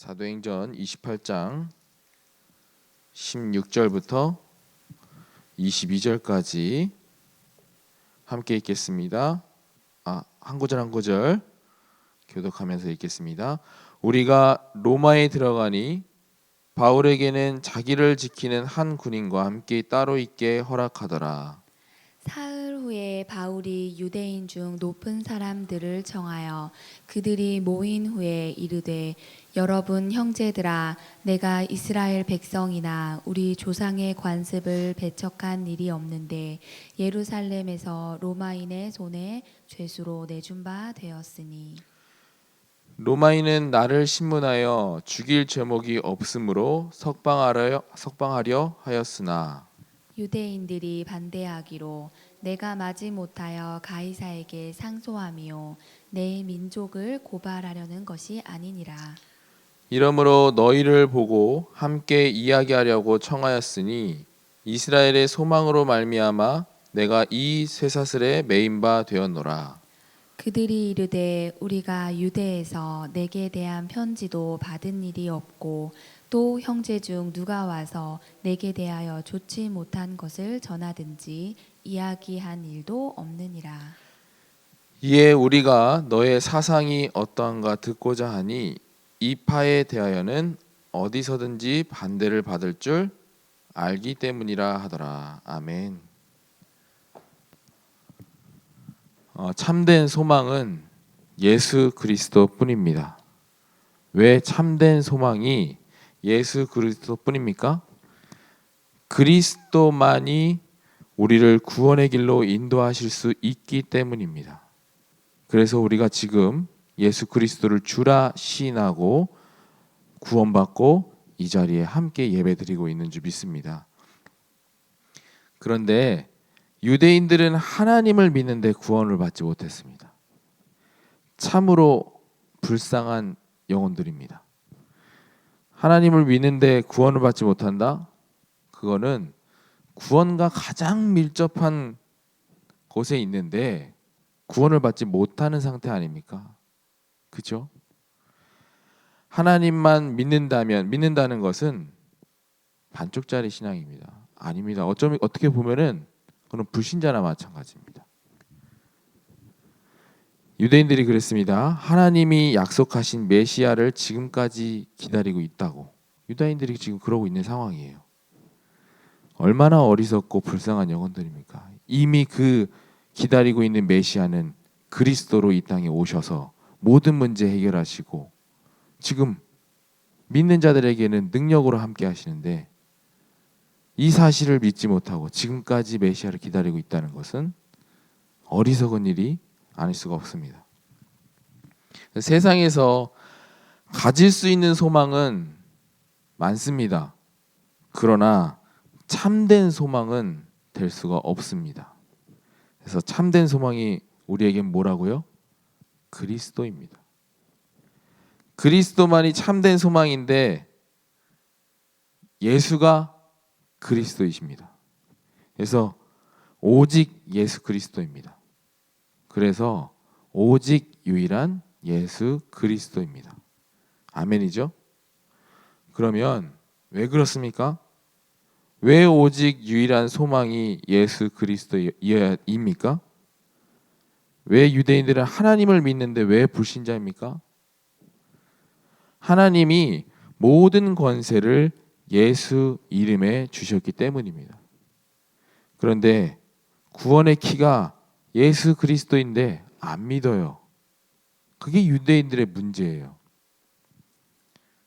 사도행전 28장 16절부터 22절까지 함께 읽겠습니다. 한 구절 한 구절 교독하면서 읽겠습니다. 우리가 로마에 들어가니 바울에게는 자기를 지키는 한 군인과 함께 따로 있게 허락하더라. 사흘 후에 바울이 유대인 중 높은 사람들을 청하여 그들이 모인 후에 이르되, 여러분 형제들아, 내가 이스라엘 백성이나 우리 조상의 관습을 배척한 일이 없는데 예루살렘에서 로마인의 손에 죄수로 내준 바 되었으니 로마인은 나를 신문하여 죽일 죄목이 없으므로 석방하려 하였으나 유대인들이 반대하기로 내가 마지못하여 가이사에게 상소함이요 내 민족을 고발하려는 것이 아니니라. 이러므로 너희를 보고 함께 이야기하려고 청하였으니 이스라엘의 소망으로 말미암아 내가 이 쇠사슬에 매인 바 되었노라. 그들이 이르되, 우리가 유대에서 내게 대한 편지도 받은 일이 없고 또 형제 중 누가 와서 내게 대하여 좋지 못한 것을 전하든지 이야기한 일도 없느니라. 이에 우리가 너의 사상이 어떠한가 듣고자 하니 이 파에 대하여는 어디서든지 반대를 받을 줄 알기 때문이라 하더라. 아멘. 참된 소망은 예수 그리스도뿐입니다. 왜 참된 소망이 예수 그리스도뿐입니까? 그리스도만이 우리를 구원의 길로 인도하실 수 있기 때문입니다. 그래서 우리가 지금 예수 그리스도를 주라 시인하고 구원받고 이 자리에 함께 예배드리고 있는 줄 믿습니다. 그런데 유대인들은 하나님을 믿는데 구원을 받지 못했습니다. 참으로 불쌍한 영혼들입니다. 하나님을 믿는데 구원을 받지 못한다? 그거는 구원과 가장 밀접한 곳에 있는데 구원을 받지 못하는 상태 아닙니까? 그죠? 하나님만 믿는다는 것은 반쪽짜리 신앙입니다. 아닙니다. 어떻게 보면은 그건 불신자나 마찬가지입니다. 유대인들이 그랬습니다. 하나님이 약속하신 메시아를 지금까지 기다리고 있다고. 유다인들이 지금 그러고 있는 상황이에요. 얼마나 어리석고 불쌍한 영혼들입니까? 이미 그 기다리고 있는 메시아는 그리스도로 이 땅에 오셔서 모든 문제 해결하시고 지금 믿는 자들에게는 능력으로 함께 하시는데 이 사실을 믿지 못하고 지금까지 메시아를 기다리고 있다는 것은 어리석은 일이 아닐 수가 없습니다. 세상에서 가질 수 있는 소망은 많습니다. 그러나 참된 소망은 될 수가 없습니다. 그래서 참된 소망이 우리에겐 뭐라고요? 그리스도입니다. 그리스도만이 참된 소망인데 예수가 그리스도이십니다. 그래서 오직 예수 그리스도입니다. 그래서 오직 유일한 예수 그리스도입니다. 아멘이죠? 그러면 왜 그렇습니까? 왜 오직 유일한 소망이 예수 그리스도입니까? 왜 유대인들은 하나님을 믿는데 왜 불신자입니까? 하나님이 모든 권세를 예수 이름에 주셨기 때문입니다. 그런데 구원의 키가 예수 그리스도인데 안 믿어요. 그게 유대인들의 문제예요.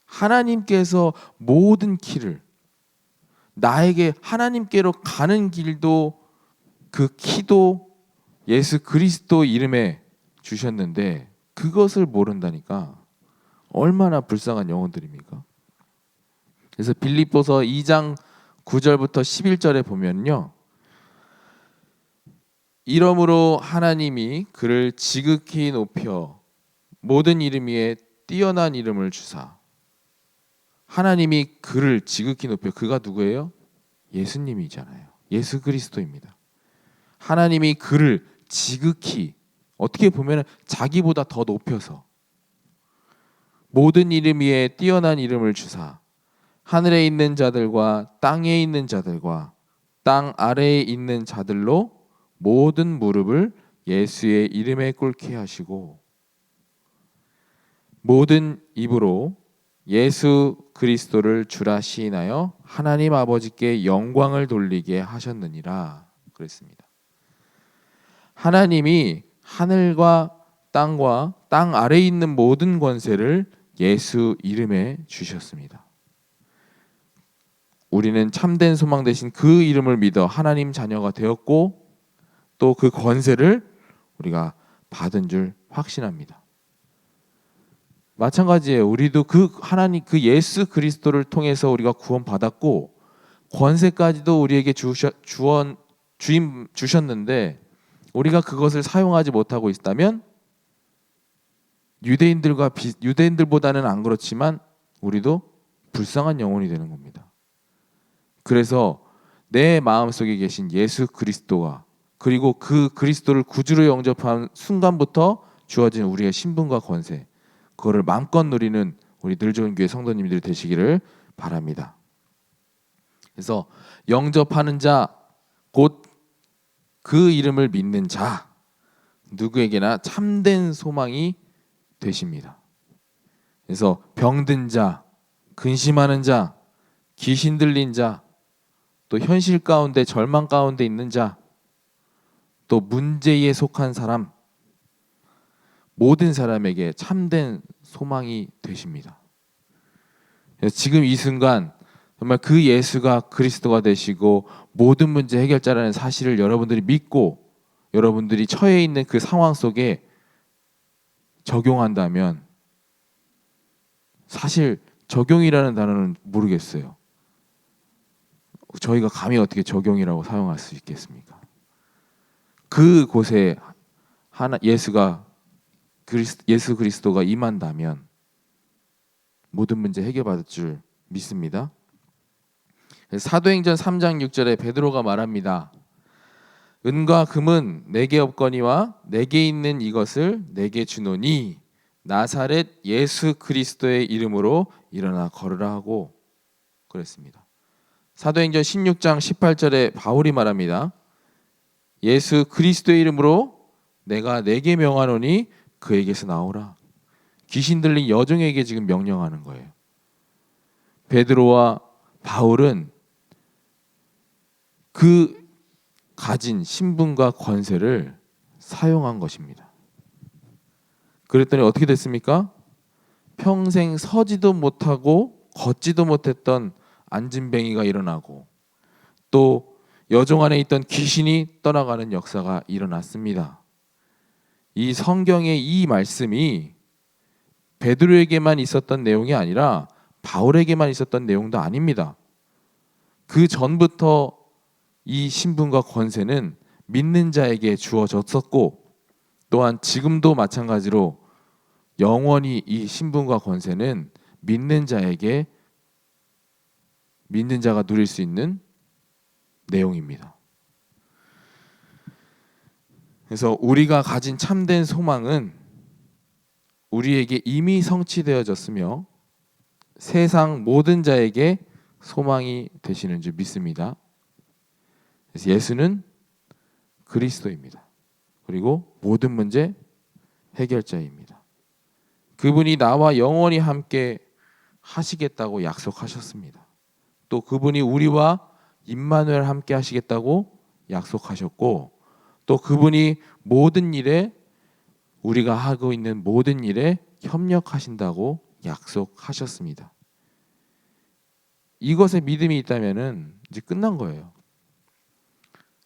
하나님께서 모든 키를 나에게 하나님께로 가는 길도 그 키도 예수 그리스도 이름에 주셨는데 그것을 모른다니까 얼마나 불쌍한 영혼들입니까? 그래서 빌립보서 2장 9절부터 11절에 보면요. 이러므로 하나님이 그를 지극히 높여 모든 이름 위에 뛰어난 이름을 주사. 하나님이 그를 지극히 높여. 그가 누구예요? 예수님이잖아요. 예수 그리스도입니다. 하나님이 그를 지극히 어떻게 보면 자기보다 더 높여서 모든 이름 위에 뛰어난 이름을 주사 하늘에 있는 자들과 땅에 있는 자들과 땅 아래에 있는 자들로 모든 무릎을 예수의 이름에 꿇게 하시고 모든 입으로 예수 그리스도를 주라 시인하여 하나님 아버지께 영광을 돌리게 하셨느니라 그랬습니다. 하나님이 하늘과 땅 아래에 있는 모든 권세를 예수 이름에 주셨습니다. 우리는 참된 소망 대신 그 이름을 믿어 하나님 자녀가 되었고 또 그 권세를 우리가 받은 줄 확신합니다. 마찬가지예요. 우리도 그 하나님 그 예수 그리스도를 통해서 우리가 구원받았고 권세까지도 우리에게 주셨는데 우리가 그것을 사용하지 못하고 있다면 유대인들보다는 안 그렇지만 우리도 불쌍한 영혼이 되는 겁니다. 그래서 내 마음속에 계신 예수 그리스도가 그리고 그 그리스도를 구주로 영접한 순간부터 주어진 우리의 신분과 권세 그거를 마음껏 누리는 우리 늘좋은교회 성도님들이 되시기를 바랍니다. 그래서 영접하는 자 곧 그 이름을 믿는 자 누구에게나 참된 소망이 되십니다. 그래서 병든 자, 근심하는 자, 귀신 들린 자, 또 현실 가운데 절망 가운데 있는 자, 또 문제에 속한 사람, 모든 사람에게 참된 소망이 되십니다. 그래서 지금 이 순간 정말 그 예수가 그리스도가 되시고 모든 문제 해결자라는 사실을 여러분들이 믿고 여러분들이 처해 있는 그 상황 속에 적용한다면 사실 적용이라는 단어는 모르겠어요. 저희가 감히 어떻게 적용이라고 사용할 수 있겠습니까? 그곳에 예수 그리스도가 임한다면 모든 문제 해결받을 줄 믿습니다. 사도행전 3장 6절에 베드로가 말합니다. 은과 금은 내게 없거니와 내게 있는 이것을 내게 주노니 나사렛 예수 그리스도의 이름으로 일어나 걸으라 하고 그랬습니다. 사도행전 16장 18절에 바울이 말합니다. 예수 그리스도의 이름으로 내가 내게 명하노니 그에게서 나오라. 귀신 들린 여종에게 지금 명령하는 거예요. 베드로와 바울은 그 가진 신분과 권세를 사용한 것입니다. 그랬더니 어떻게 됐습니까? 평생 서지도 못하고 걷지도 못했던 안진뱅이가 일어나고 또 여종 안에 있던 귀신이 떠나가는 역사가 일어났습니다. 이 성경의 이 말씀이 베드로에게만 있었던 내용이 아니라 바울에게만 있었던 내용도 아닙니다. 그 전부터 이 신분과 권세는 믿는 자에게 주어졌었고 또한 지금도 마찬가지로 영원히 이 신분과 권세는 믿는 자가 누릴 수 있는 내용입니다. 그래서 우리가 가진 참된 소망은 우리에게 이미 성취되어졌으며 세상 모든 자에게 소망이 되시는 줄 믿습니다. 그래서 예수는 그리스도입니다. 그리고 모든 문제 해결자입니다. 그분이 나와 영원히 함께 하시겠다고 약속하셨습니다. 또 그분이 우리와 임마누엘 함께 하시겠다고 약속하셨고 또 그분이 모든 일에 우리가 하고 있는 모든 일에 협력하신다고 약속하셨습니다. 이것에 믿음이 있다면은 이제 끝난 거예요.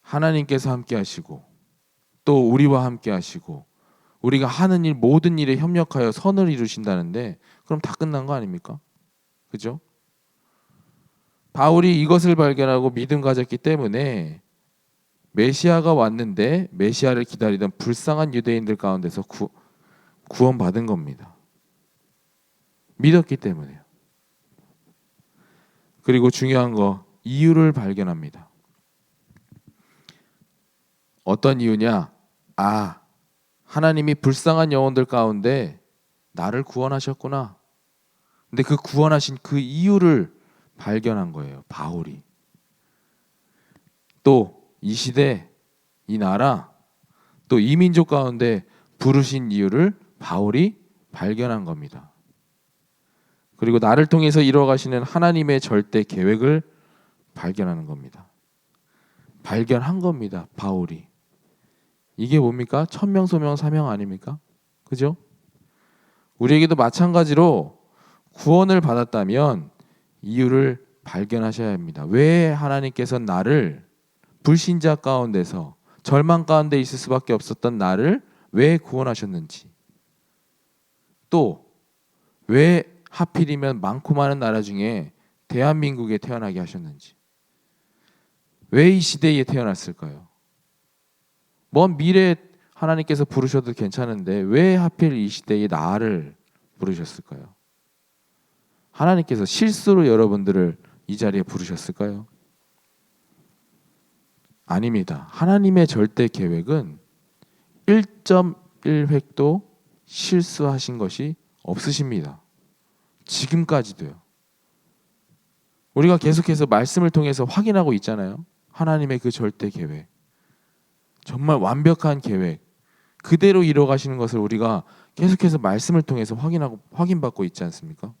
하나님께서 함께 하시고 또 우리와 함께 하시고 우리가 하는 일 모든 일에 협력하여 선을 이루신다는데 그럼 다 끝난 거 아닙니까? 그죠? 바울이 이것을 발견하고 믿음 가졌기 때문에 메시아가 왔는데 메시아를 기다리던 불쌍한 유대인들 가운데서 구원받은 겁니다. 믿었기 때문에요. 그리고 중요한 거 이유를 발견합니다. 어떤 이유냐? 하나님이 불쌍한 영혼들 가운데 나를 구원하셨구나. 근데 그 구원하신 그 이유를 발견한 거예요. 바울이. 또 이 시대, 이 나라, 또 이 민족 가운데 부르신 이유를 바울이 발견한 겁니다. 그리고 나를 통해서 이루어가시는 하나님의 절대 계획을 발견하는 겁니다. 발견한 겁니다. 바울이. 이게 뭡니까? 천명소명 사명 아닙니까? 그죠? 우리에게도 마찬가지로 구원을 받았다면 이유를 발견하셔야 합니다. 왜 하나님께서 나를 불신자 가운데서 절망 가운데 있을 수밖에 없었던 나를 왜 구원하셨는지, 또 왜 하필이면 많고 많은 나라 중에 대한민국에 태어나게 하셨는지, 왜 이 시대에 태어났을까요? 먼 미래에 하나님께서 부르셔도 괜찮은데 왜 하필 이 시대에 나를 부르셨을까요? 하나님께서 실수로 여러분들을 이 자리에 부르셨을까요? 아닙니다. 하나님의 절대 계획은 1.1획도 실수하신 것이 없으십니다. 지금까지도요. 우리가 계속해서 말씀을 통해서 확인하고 있잖아요. 하나님의 그 절대 계획, 정말 완벽한 계획, 그대로 이루어가시는 것을 우리가 계속해서 말씀을 통해서 확인받고 있지 않습니까?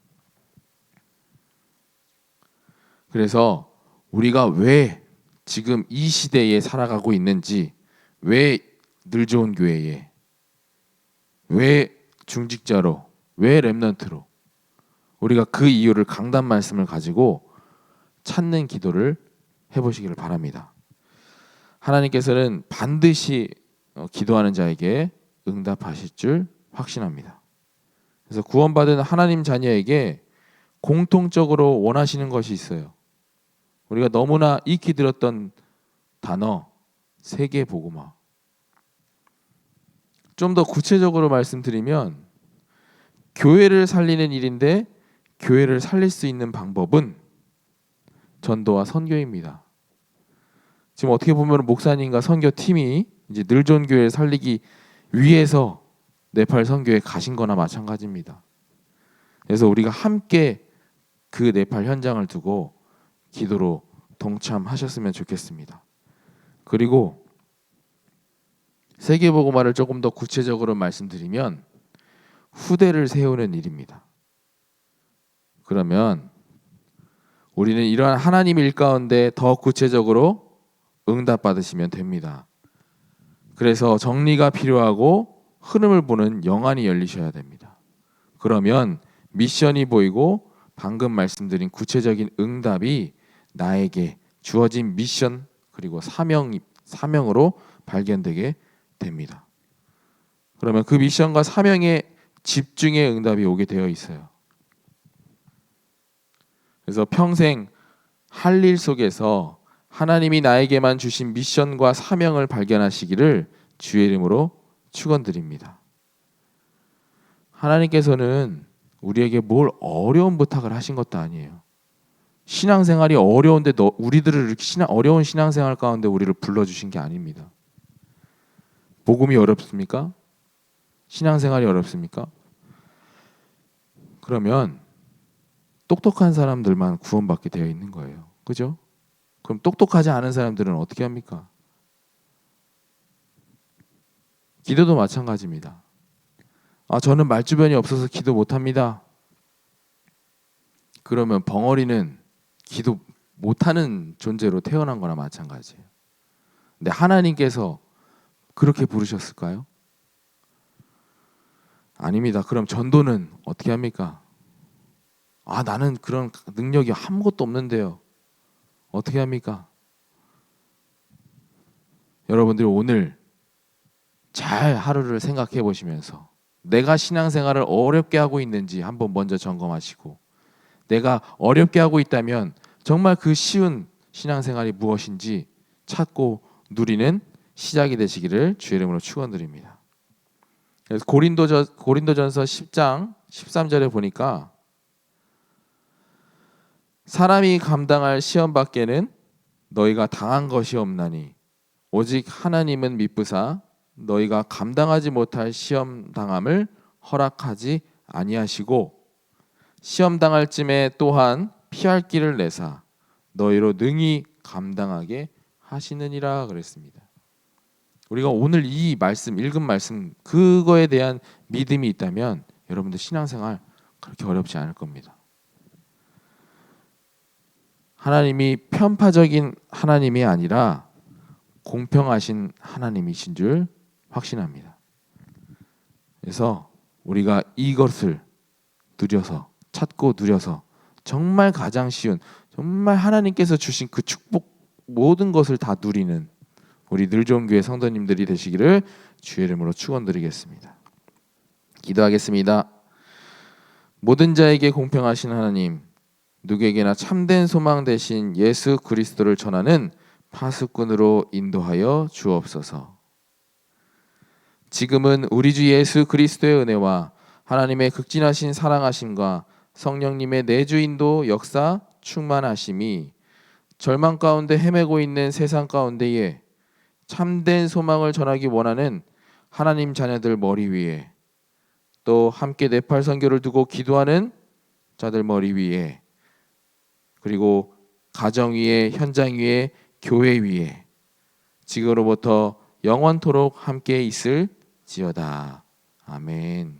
그래서 우리가 왜 지금 이 시대에 살아가고 있는지, 왜 늘 좋은 교회에, 왜 중직자로, 왜 렘넌트로, 우리가 그 이유를 강단 말씀을 가지고 찾는 기도를 해보시기를 바랍니다. 하나님께서는 반드시 기도하는 자에게 응답하실 줄 확신합니다. 그래서 구원받은 하나님 자녀에게 공통적으로 원하시는 것이 있어요. 우리가 너무나 익히 들었던 단어 세계복음화. 좀 더 구체적으로 말씀드리면 교회를 살리는 일인데 교회를 살릴 수 있는 방법은 전도와 선교입니다. 지금 어떻게 보면 목사님과 선교팀이 이제 늘 좋은 교회를 살리기 위해서 네팔 선교에 가신 거나 마찬가지입니다. 그래서 우리가 함께 그 네팔 현장을 두고 기도로 동참하셨으면 좋겠습니다. 그리고 세계복음화를 조금 더 구체적으로 말씀드리면 후대를 세우는 일입니다. 그러면 우리는 이러한 하나님 일 가운데 더 구체적으로 응답받으시면 됩니다. 그래서 정리가 필요하고 흐름을 보는 영안이 열리셔야 됩니다. 그러면 미션이 보이고 방금 말씀드린 구체적인 응답이 나에게 주어진 미션 그리고 사명으로 발견되게 됩니다. 그러면 그 미션과 사명에 집중의 응답이 오게 되어 있어요. 그래서 평생 할 일 속에서 하나님이 나에게만 주신 미션과 사명을 발견하시기를 주의 이름으로 축원드립니다. 하나님께서는 우리에게 뭘 어려운 부탁을 하신 것도 아니에요. 신앙생활이 어려운데 우리들을 이렇게 어려운 신앙생활 가운데 우리를 불러주신 게 아닙니다. 복음이 어렵습니까? 신앙생활이 어렵습니까? 그러면 똑똑한 사람들만 구원받게 되어 있는 거예요. 그죠? 그럼 똑똑하지 않은 사람들은 어떻게 합니까? 기도도 마찬가지입니다. 저는 말주변이 없어서 기도 못합니다. 그러면 벙어리는 기도 못하는 존재로 태어난 거나 마찬가지예요. 근데 하나님께서 그렇게 부르셨을까요? 아닙니다. 그럼 전도는 어떻게 합니까? 나는 그런 능력이 아무것도 없는데요. 어떻게 합니까? 여러분들이 오늘 잘 하루를 생각해 보시면서 내가 신앙생활을 어렵게 하고 있는지 한번 먼저 점검하시고, 내가 어렵게 하고 있다면 정말 그 쉬운 신앙생활이 무엇인지 찾고 누리는 시작이 되시기를 주의 이름으로 축원드립니다. 그래서 고린도전서 10장 13절에 보니까 사람이 감당할 시험 밖에는 너희가 당한 것이 없나니 오직 하나님은 미쁘사 너희가 감당하지 못할 시험 당함을 허락하지 아니하시고 시험 당할 쯤에 또한 피할 길을 내사 너희로 능히 감당하게 하시느니라 그랬습니다. 우리가 오늘 이 말씀 읽은 말씀 그거에 대한 믿음이 있다면 여러분들 신앙생활 그렇게 어렵지 않을 겁니다. 하나님이 편파적인 하나님이 아니라 공평하신 하나님이신 줄 확신합니다. 그래서 우리가 이것을 누려서 찾고 누려서 정말 가장 쉬운 정말 하나님께서 주신 그 축복 모든 것을 다 누리는 우리 늘좋은교회 성도님들이 되시기를 주의 이름으로 축원드리겠습니다. 기도하겠습니다. 모든 자에게 공평하신 하나님, 누구에게나 참된 소망 되신 예수 그리스도를 전하는 파수꾼으로 인도하여 주옵소서. 지금은 우리 주 예수 그리스도의 은혜와 하나님의 극진하신 사랑하심과 성령님의 내주인도 역사 충만하심이 절망 가운데 헤매고 있는 세상 가운데에 참된 소망을 전하기 원하는 하나님 자녀들 머리 위에 또 함께 네팔 선교를 두고 기도하는 자들 머리 위에 그리고 가정 위에 현장 위에 교회 위에 지금으로부터 영원토록 함께 있을지어다. 아멘.